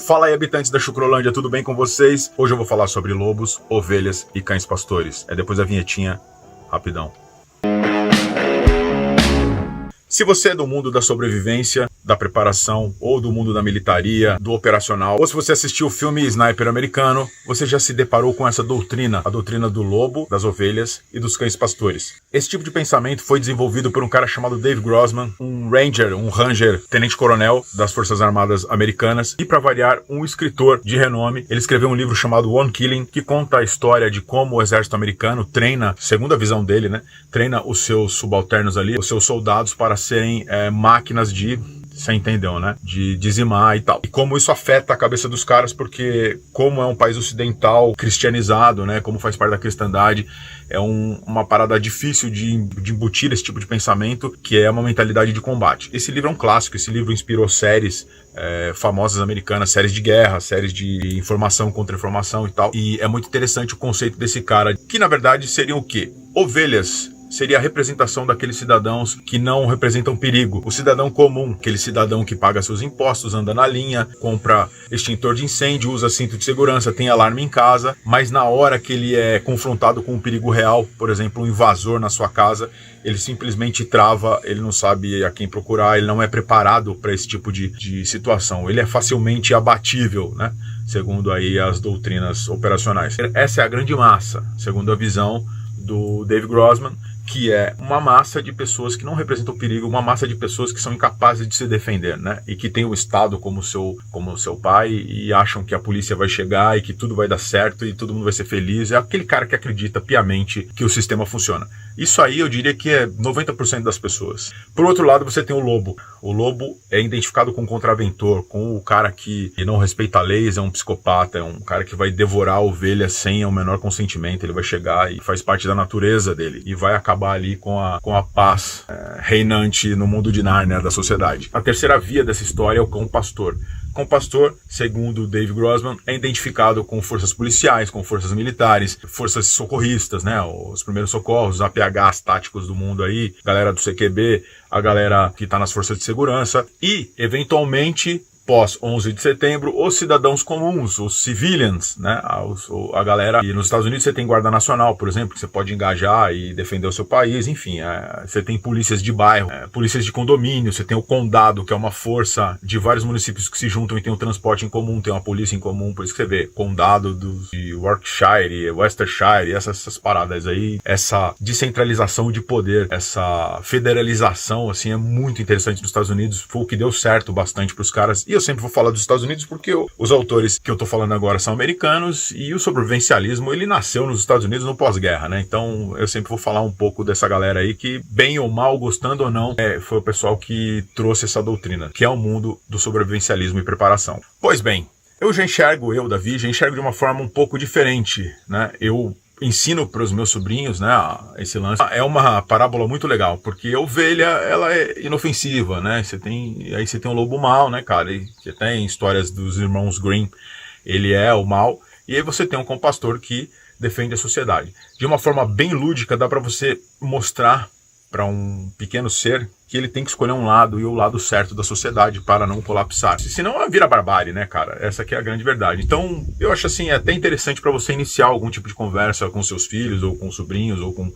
Fala aí, habitantes da Chucrolândia, tudo bem com vocês? Hoje eu vou falar sobre lobos, ovelhas e cães pastores. É depois da vinhetinha, rapidão. Se você é do mundo da sobrevivência, da preparação, ou do mundo da militaria, do operacional, ou se você assistiu o filme Sniper americano, você já se deparou com essa doutrina, a doutrina do lobo, das ovelhas e dos cães pastores. Esse tipo de pensamento foi desenvolvido por um cara chamado Dave Grossman, um ranger, tenente-coronel das Forças Armadas Americanas, e para variar, um escritor de renome. Ele escreveu um livro chamado One Killing, que conta a história de como o exército americano treina, segundo a visão dele, treina os seus subalternos ali, os seus soldados para serem máquinas de... Você entendeu, né? De dizimar e tal. E como isso afeta a cabeça dos caras, porque como é um país ocidental, cristianizado, né? Como faz parte da cristandade, é uma parada difícil de embutir esse tipo de pensamento, que é uma mentalidade de combate. Esse livro é um clássico, esse livro inspirou séries famosas americanas, séries de guerra, séries de informação contra informação e tal. E é muito interessante o conceito desse cara, que na verdade seriam o quê? Ovelhas. Seria a representação daqueles cidadãos que não representam perigo. O cidadão comum, aquele cidadão que paga seus impostos, anda na linha, compra extintor de incêndio, usa cinto de segurança, tem alarme em casa, mas na hora que ele é confrontado com um perigo real, por exemplo, um invasor na sua casa, ele simplesmente trava, ele não sabe a quem procurar, ele não é preparado para esse tipo de situação. Ele é facilmente abatível, né? Segundo aí as doutrinas operacionais. Essa é a grande massa, segundo a visão do Dave Grossman, que é uma massa de pessoas que não representam perigo, uma massa de pessoas que são incapazes de se defender, né? E que tem o Estado como seu pai e acham que a polícia vai chegar e que tudo vai dar certo e todo mundo vai ser feliz. É aquele cara que acredita piamente que o sistema funciona. Isso aí eu diria que é 90% das pessoas. Por outro lado, você tem o lobo. O lobo é identificado com o contraventor, com o cara que não respeita leis, é um psicopata, é um cara que vai devorar a ovelha sem o menor consentimento. Ele vai chegar e faz parte da natureza dele e vai acabar ali com a paz reinante no mundo de Nárnia da sociedade. A terceira via dessa história é o cão pastor. O cão pastor, segundo Dave Grossman, é identificado com forças policiais, com forças militares, forças socorristas, né? Os primeiros socorros, os APHs táticos do mundo aí, galera do CQB, a galera que está nas forças de segurança e, eventualmente, pós 11 de setembro, os cidadãos comuns, os civilians, né? A galera. E nos Estados Unidos você tem Guarda Nacional, por exemplo, que você pode engajar e defender o seu país, enfim. Você tem polícias de bairro, polícias de condomínio, você tem o condado, que é uma força de vários municípios que se juntam e tem um transporte em comum, tem uma polícia em comum, por isso que você vê condado de Yorkshire, Worcestershire, essas paradas aí, essa descentralização de poder, essa federalização, assim, é muito interessante nos Estados Unidos, foi o que deu certo bastante para os caras. E eu sempre vou falar dos Estados Unidos porque os autores que eu tô falando agora são americanos e o sobrevivencialismo, ele nasceu nos Estados Unidos no pós-guerra, né? Então eu sempre vou falar um pouco dessa galera aí que, bem ou mal, gostando ou não, foi o pessoal que trouxe essa doutrina, que é o mundo do sobrevivencialismo e preparação. Pois bem, Davi, já enxergo de uma forma um pouco diferente, né? Eu ensino para os meus sobrinhos, né, esse lance. É uma parábola muito legal, porque a ovelha, ela é inofensiva, né? Você tem um lobo mau, né, cara? E você tem histórias dos irmãos Grimm, ele é o mal, e aí você tem um cão pastor que defende a sociedade. De uma forma bem lúdica, dá para você mostrar para um pequeno ser que ele tem que escolher um lado e o lado certo da sociedade para não colapsar. Senão vira barbárie, né, cara? Essa aqui é a grande verdade. Então, eu acho assim, até interessante para você iniciar algum tipo de conversa com seus filhos, ou com sobrinhos, ou com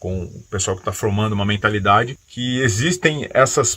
o pessoal que está formando uma mentalidade, que existem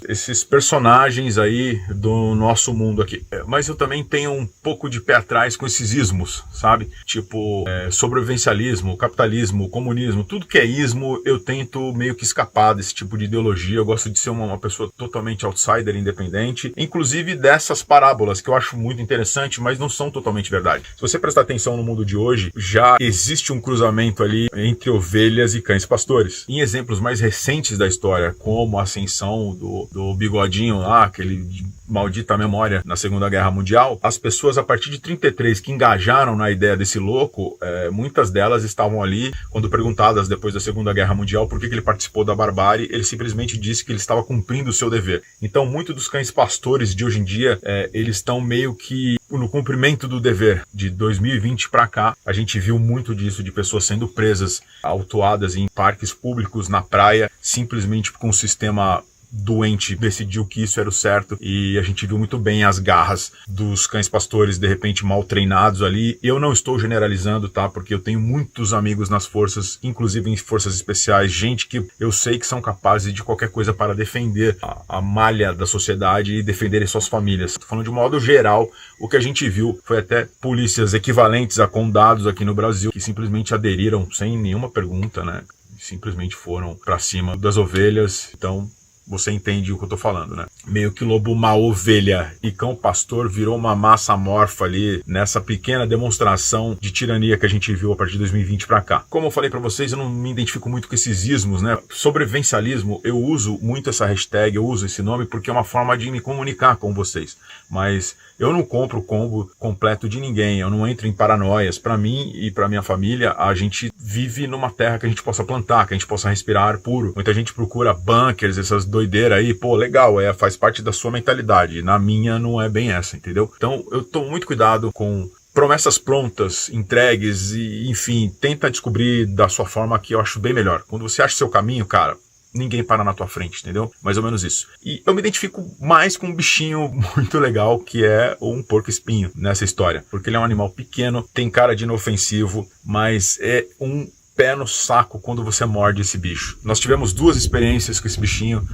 esses personagens aí do nosso mundo aqui. Mas eu também tenho um pouco de pé atrás com esses ismos, sabe? Tipo, sobrevivencialismo, capitalismo, comunismo, tudo que é ismo, eu tento meio que escapar desse tipo de ideologia. Eu gosto de ser uma pessoa totalmente outsider, independente, inclusive dessas parábolas, que eu acho muito interessante, mas não são totalmente verdade. Se você prestar atenção no mundo de hoje, já existe um cruzamento ali entre ovelhas e cães pastores. Em exemplos mais recentes da história, como a ascensão do bigodinho lá, aquele de maldita memória na Segunda Guerra Mundial, as pessoas a partir de 33 que engajaram na ideia desse louco, muitas delas estavam ali, quando perguntadas depois da Segunda Guerra Mundial por que ele participou da barbárie, ele simplesmente disse que ele estava cumprindo o seu dever. Então, muitos dos cães pastores de hoje em dia, eles estão meio que no cumprimento do dever. De 2020 para cá, a gente viu muito disso, de pessoas sendo presas, autuadas em parques públicos, na praia, simplesmente com um sistema doente decidiu que isso era o certo, e a gente viu muito bem as garras dos cães pastores de repente mal treinados ali. Eu não estou generalizando, tá? Porque eu tenho muitos amigos nas forças, inclusive em forças especiais, gente que eu sei que são capazes de qualquer coisa para defender a malha da sociedade e defenderem suas famílias. Tô falando de modo geral, o que a gente viu foi até polícias equivalentes a condados aqui no Brasil que simplesmente aderiram sem nenhuma pergunta, né? Simplesmente foram para cima das ovelhas. Então você entende o que eu tô falando, né? Meio que lobo uma ovelha e cão pastor virou uma massa amorfa ali nessa pequena demonstração de tirania que a gente viu a partir de 2020 para cá. Como eu falei para vocês, eu não me identifico muito com esses ismos, né? Sobrevivencialismo, eu uso muito essa hashtag, eu uso esse nome porque é uma forma de me comunicar com vocês. Mas eu não compro o combo completo de ninguém, eu não entro em paranoias. Para mim e para minha família, a gente vive numa terra que a gente possa plantar, que a gente possa respirar ar puro. Muita gente procura bunkers, essas doideiras aí, pô, legal, faz parte da sua mentalidade. Na minha não é bem essa, entendeu? Então eu tomo muito cuidado com promessas prontas, entregues e, enfim, tenta descobrir da sua forma que eu acho bem melhor. Quando você acha seu caminho, cara, ninguém para na tua frente, entendeu? Mais ou menos isso. E eu me identifico mais com um bichinho muito legal, que é um porco-espinho nessa história. Porque ele é um animal pequeno, tem cara de inofensivo, mas é um pé no saco quando você morde esse bicho. Nós tivemos 2 experiências com esse bichinho.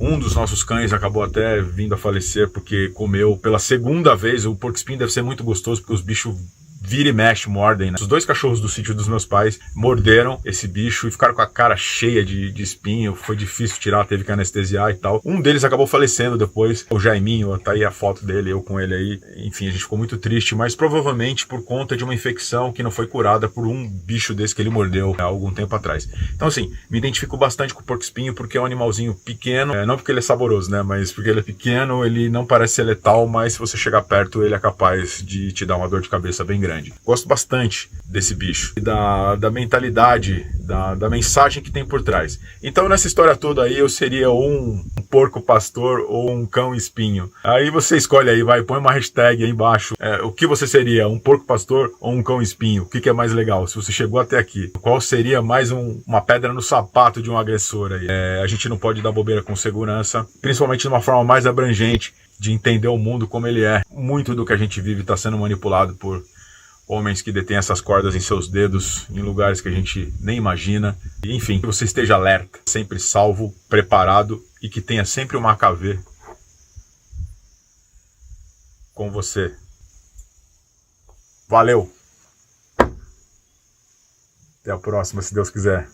Um dos nossos cães acabou até vindo a falecer porque comeu pela 2ª vez. O porco-espinho deve ser muito gostoso porque os bichos vira e mexe, mordem, né? Os 2 cachorros do sítio dos meus pais morderam esse bicho e ficaram com a cara cheia de espinho. Foi difícil tirar, teve que anestesiar e tal. Um deles acabou falecendo depois, o Jaiminho, tá aí a foto dele, eu com ele aí. Enfim, a gente ficou muito triste, mas provavelmente por conta de uma infecção que não foi curada por um bicho desse que ele mordeu há algum tempo atrás. Então assim, me identifico bastante com o porco-espinho porque é um animalzinho pequeno, não porque ele é saboroso, né? Mas porque ele é pequeno, ele não parece ser letal, mas se você chegar perto, ele é capaz de te dar uma dor de cabeça bem grande. Gosto bastante desse bicho e da mentalidade, da mensagem que tem por trás. Então nessa história toda aí eu seria um porco pastor ou um cão espinho. Aí você escolhe aí, põe uma hashtag aí embaixo. O que você seria, um porco pastor ou um cão espinho? O que é mais legal? Se você chegou até aqui, qual seria mais uma pedra no sapato de um agressor aí? A gente não pode dar bobeira com segurança, principalmente de uma forma mais abrangente de entender o mundo como ele é. Muito do que a gente vive está sendo manipulado por homens que detêm essas cordas em seus dedos, em lugares que a gente nem imagina. Enfim, que você esteja alerta, sempre salvo, preparado e que tenha sempre uma AKV com você. Valeu! Até a próxima, se Deus quiser.